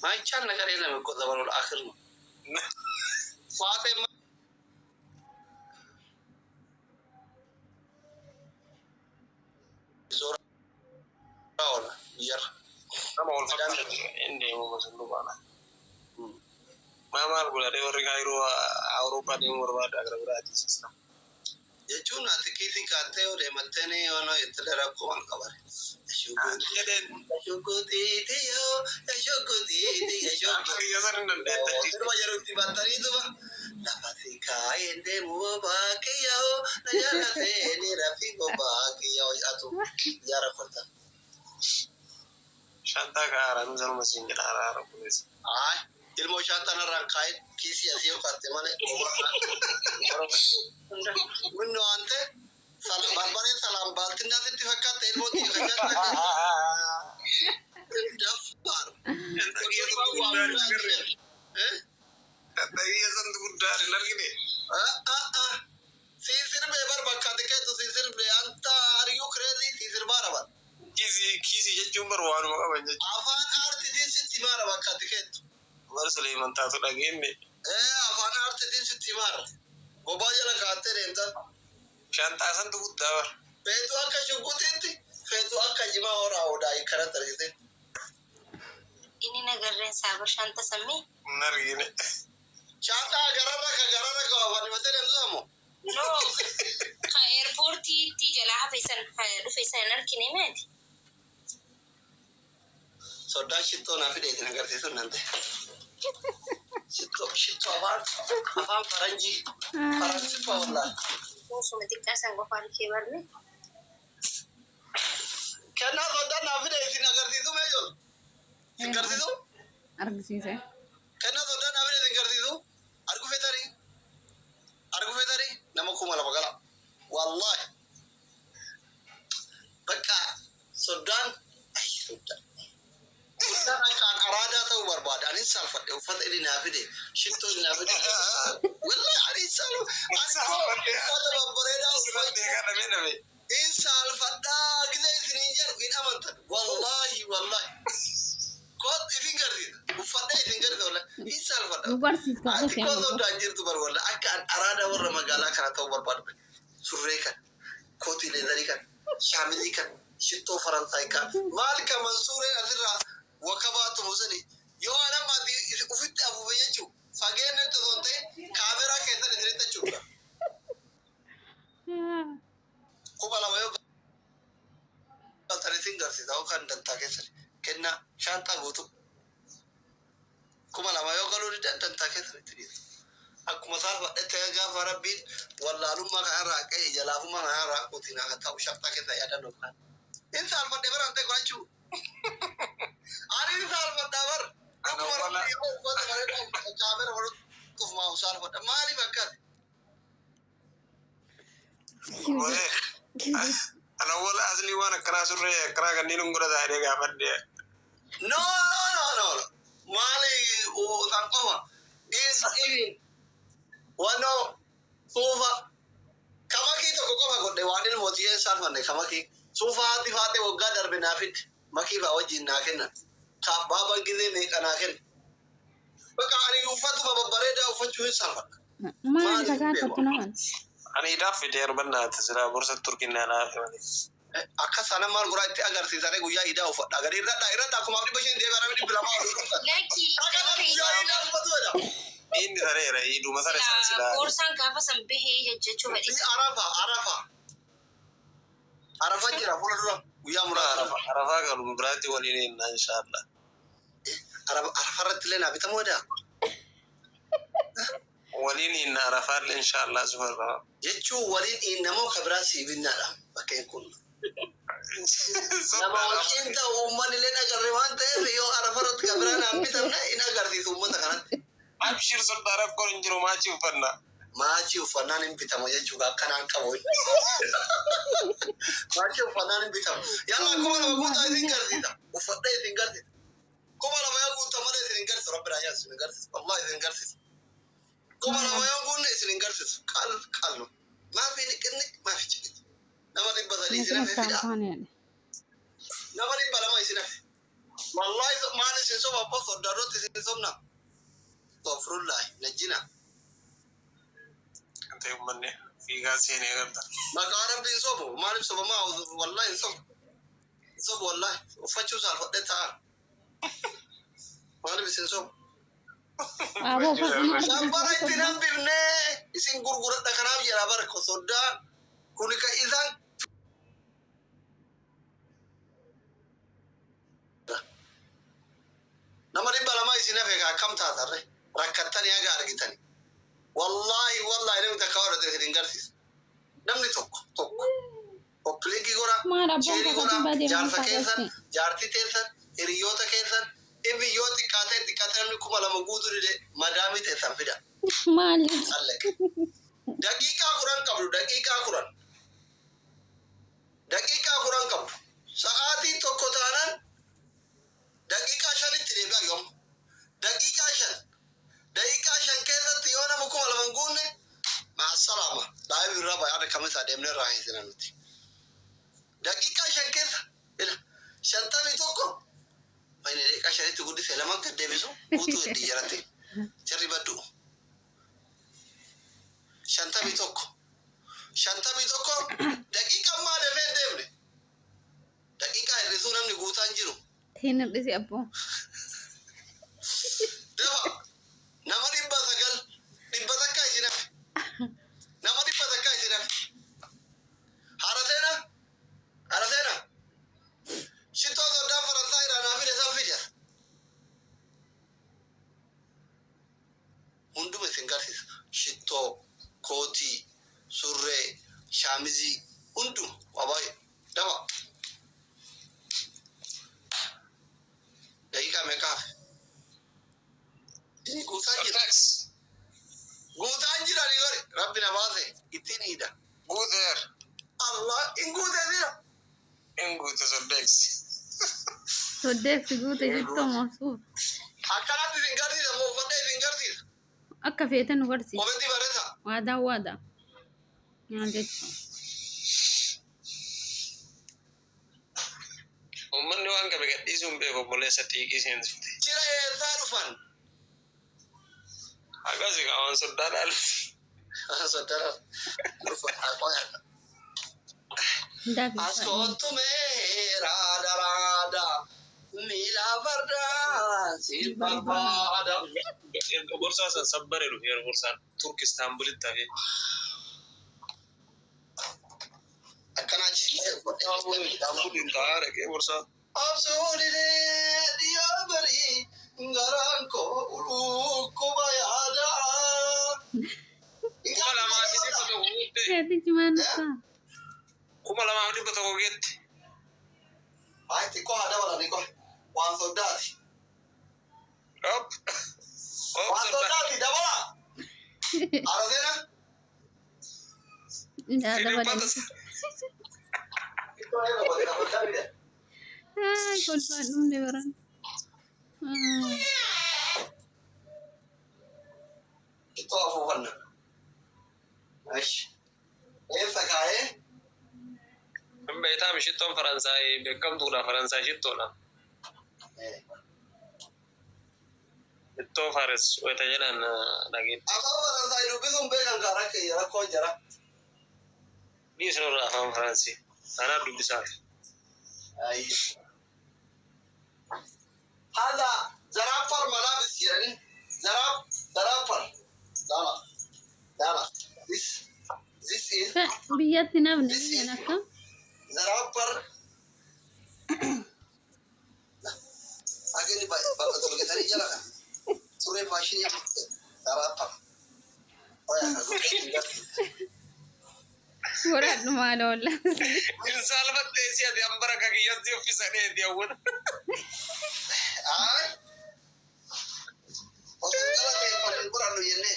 ما يتشال نقر إلا من كذا برو الآخر فاطمة زورا ولا ير أنا أقول فكرة إني مو مسلوب أنا ما أقول هذا ورقة يروى أوروبا دي مربع أقرب سيستم يجون أتكيتي كاتيو رمتني وأنا يتدرب كون كبار شوكوتي تيو شوكوتي تيو شوكوتي ترى جرب تبتري دوبا لفتي كاين دمو باكيو نجانا سيني رفي باكيو أتو يا رفضا شانتا كارا نزل مسين كارا ربوس ilmu syaitan rangkai kisi asio kate mane minno ante salam barbare salam baltinna te fakkat ilmu ti kajat daftar tadi asan gudar lagi sisir bebar bakkat ke tu sisir be anta are you crazy sisir barabar kisi jumbar wanu makanya afan arti din sitimara bakkat ke Baru Sulaiman tahu lagi ini. Afan arti din sitimara. Gobaja la kate rentan. Shantasan tu budawar. Fetu akka shukuti fetu akka jima ora oda ikara targite. Ini negara sabar shanta sami. Benar gini. Shanta garara ka afan mate renzamu. No. Ka airport ti jala hafesan arkine med. Soda shito na fide tina garti sun nante. Shito afan faranji pa wala. Musu metika sango parke barne. Kana soda na fide tina garti sun mejol. Garti sun? Argisi se. Kana soda na fide tina garti sun? Argu fetari nama kumala bagala. Wallahi. Baka sodan ay sodan. Kan arada tahu berbada. Ani salfat. Ufat ini nafide. Shito ini nafide. Wallahi ani salu. Ufat berbereda. In salfat dah kita ini injar. In amantan. Wallahi. Kau tinggal di. Ufat tinggal di. Wallahi. In salfat. Ati kau tu danjir tu berbeda. Akan arada orang magala kan tahu berbada. Surrekan. Kau tidak dari kan. Syamili kan. Shito Faransai kan. Malika Mansure azira. Wakabatu musani yo ana ma di ufit abu bayachu fagene to donte kamera kesa le direta chuka kubala wayo tare singer si daw kan danta kesa kenna shanta goto kubala wayo galu di danta kesa tiri akuma salfa ete ga farabit walla lumma ka ara kai jalafu ma ara ko tina ta ushata kesa ya dano kan in salfa de barante ko achu Ani salfa dabar. Aku malah ibu foto mereka kamera baru tuh mau salfa. Mari bakat. Boleh. Anak bola asli mana keras surya keras kan nilung berada ada gambar dia. No. Mali tangkoma. In. Wano sufa. Kamaki to koko ko dewanil motiye salfa ne kamaki. Sufa hati wogga darbe nafit. Maki ba wajin nakenna. Ka baba gide me kanaken. Baka ani ufatu baba bareda ufachu salfa. Ma dagata tunawan. Ani dah video benar terserah bursa Turki nana. Akka sana mal gura itti agarsiisane guyyaa idaa ufadha gadi irradha akkuma abdii bashiin deebi'aa namni bilamaa oduu Laki. guyyaa idaa ufatu jedha. Inni sareera iduma sare san sila. Borsan gaafa san bahee jechuu Fi badhe. Arafa jira fuula dura guyyaa muraasa. Arafa kan berarti waliin inna insyaallah. Arafa irratti illee naa bitamoo daa. Waliin inna arafa insyaallah zuhurra. Jechuun waliin namoo kabiraa siibinnaadha bakkeen kun. Nama wajjin ta'u uummanni illee agarre waan ta'eef yoo arafa irratti kabiraa naan bitamne in agarsiisu uummata kanatti. Abshir soldara kon injiru maachi ufanna. Maachi ufannaan hin bitamu jechuudha akkanaan qabu. Maachi ufannaan hin bitamu. Yalla akkuma nama guutaa isin garsiisa. Uffadha isin garsiisa. Kuma nama yoo guutaa malee isin hin garsiisu. Rabbi raayyaa isin hin garsiisu. Wallahi isin hin garsiisu. Kuma nama yoo guunne isin hin garsiisu. Qallu. Maafi niqinni maafi ciqiti. Nama dhibba sadii isin hafe fida. Nama dhibba lama isin hafe. والله ما نسي سوى بص الدروت سيسمنا طفر الله نجينا انت يوم مني في غاسين يا غدا ما كان ربي يصوبه ما نسي ما والله يصوب والله وفتشوا سالفة تعال ما نسي يصوب Aboo fakkuma شابرا يتنام بيبني يسين غرغرة دكانام يلا بركو صدا كونك إذا nama dhibba lama isin hafe kam taatarre rakkattanii haga argitani wallahi namni takka warra hin garsiisa namni tokko oppilinki gora jeerii gora jaarsa keessan jaartii teessan hiriyoota keessan ibi yoo xiqqaate namni 2,000 guutuu dide madaamii teessan fida maaliif alleke daqiiqaa 10 qabdu daqiiqaa 10 qabdu sa'aatii tokko taanan daqiiqaa 5 itti deebi'a yoom daqiiqaa 5 keessatti yoo nama 2,000 guunne maasalaama laayibii irraa baay'aadha kamisaa deemnee irraa hiisina nuti daqiiqaa 5 keessa ila 51 bayne daqiiqaa 5tti guddisee lamaan gad deebisu guutuu heddii jiratte sirri baddu 51 daqiiqaa maa defee deemne daqiiqaa hir'isuu namni guutaan jiru hin hir'isi abboo Dewa, nama 900 takka isin hafe. Nama 100 takka isin hafe. Haraseena. Shittoo soddaan Faransaa irraa naa fide san fides. Hunduma isin garsiisa. Shittoo, kootii, surree, shaamizii hunduma wabaay'ee. Dewa. Daqiiqaa meeqa hafe? Guutaan jira ni gore rabbi na baase ittiin hiida guuteer Allah in guute jira in guute soddeeksi guute jettoo moosuuf akkanatti isin garsiisa moofadhee isin garsiisa akka feete nu garsiisa kometti barreessa waadaa maal jechuun ummanni waan qabe gadhiisuun beeku obboleessa xiiqii seensifte jira eessaa dhufan akkasi qaban soddaadhaan soddara askootu raada miila fardaa si barbaada borsaa san sabbare dhufeera borsaan turk istaanbulitti hafe akkanaa istaanbuliin ta'aa dhaqee borsaa absuudinee dhiyaa barii garaan koo ulukkuba yaada. kuma lamaa fi dhibba tokko guutte Keetichi maantaa 2,100 geette Ay, xiqqoo haa dabalani qofa. Waan soddaati. hop Waan soddaati dabala. Araseena. kolfaan dhumne baran Ittoo afuufanna. Ashi. Eessa kaa'ee? hin beektaa shittoon faransaay beekamtuudha faransaay shittoodha shittoo fares wayita jedhan dhageetti Afaan Faransaay dubbisuun beekan kaa rakkoo jira. dhiisnurra afaan faransii anaaf dubbisaaf Ay. Hada zarafar malabis jirani. Zarafar. Dala. This is biyyatti namni biyyan akka zarafar. Agni bapak tu kita ni jalan kan. Sore fashion yang zarafar. Oh ya, aku godhadhu maala walla insaalfattee si ati ambara kakiyyatti uffisadhee deewwan Ay. Osoo paling kurang lu yenne.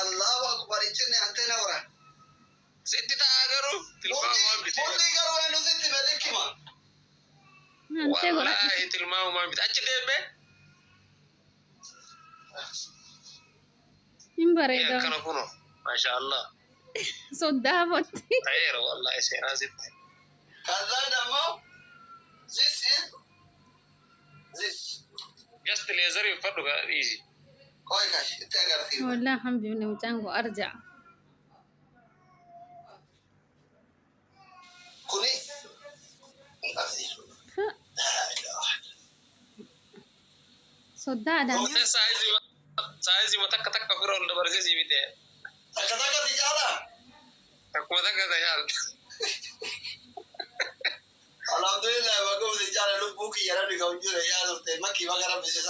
Allahu akbar ichne antena ora. sitti ta'aa garuu tilmaamumaan biti Murni garuu enu sitti bedekima. antee godhadhu wallaahi tilmaamumaan biti achi deemee hin bareeda akkana kuno maasha allah soddaa botti ta'eera wallaahi seenaa sitti Kazan damo This is this. Just laser يفرق easy. Koi kash, ita agartay. والله حمدي من وجانك وارجع. Kuni. صدق ده. Size ما تك تك كفر ولا برجع يبيته. Taka di jala. Tak ما تك تجال. Alhamdulillah, bago di jala lu buki yara di kau jure ya, lu tema kiwa gara bisnis